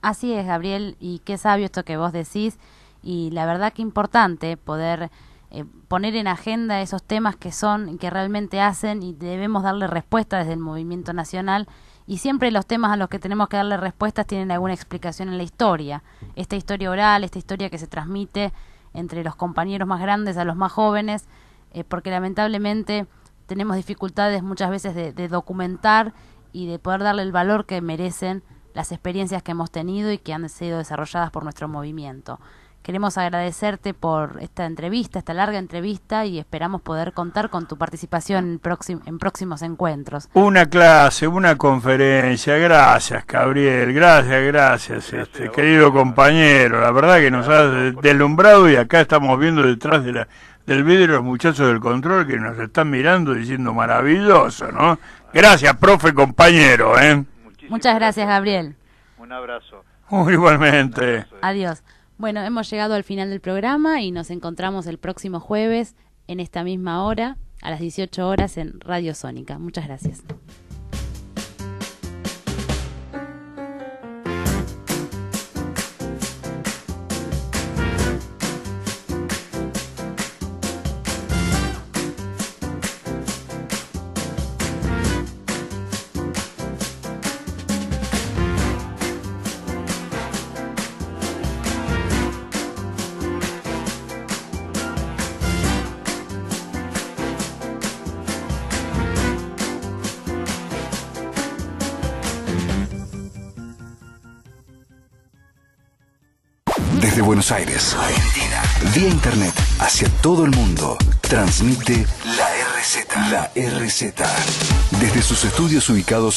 Así es, Gabriel, y qué sabio esto que vos decís, y la verdad que importante poder poner en agenda esos temas que son, que realmente hacen, y debemos darle respuesta desde el movimiento nacional, y siempre los temas a los que tenemos que darle respuestas tienen alguna explicación en la historia, esta historia oral, esta historia que se transmite entre los compañeros más grandes a los más jóvenes, porque lamentablemente tenemos dificultades muchas veces de documentar y de poder darle el valor que merecen las experiencias que hemos tenido y que han sido desarrolladas por nuestro movimiento. Queremos agradecerte por esta entrevista, esta larga entrevista, y esperamos poder contar con tu participación en próximos encuentros. Una clase, una conferencia. Gracias, Gabriel. Gracias, querido compañero. La verdad que nos has deslumbrado, y acá estamos viendo detrás del vidrio los muchachos del control que nos están mirando diciendo maravilloso, ¿no? Gracias, profe, compañero, Muchas gracias, Gabriel. Un abrazo. Igualmente. Adiós. Bueno, hemos llegado al final del programa y nos encontramos el próximo jueves en esta misma hora, a las 18 horas en Radio Sónica. Muchas gracias. Desde Buenos Aires, Argentina, vía internet hacia todo el mundo, transmite la RZ. La RZ. Desde sus estudios ubicados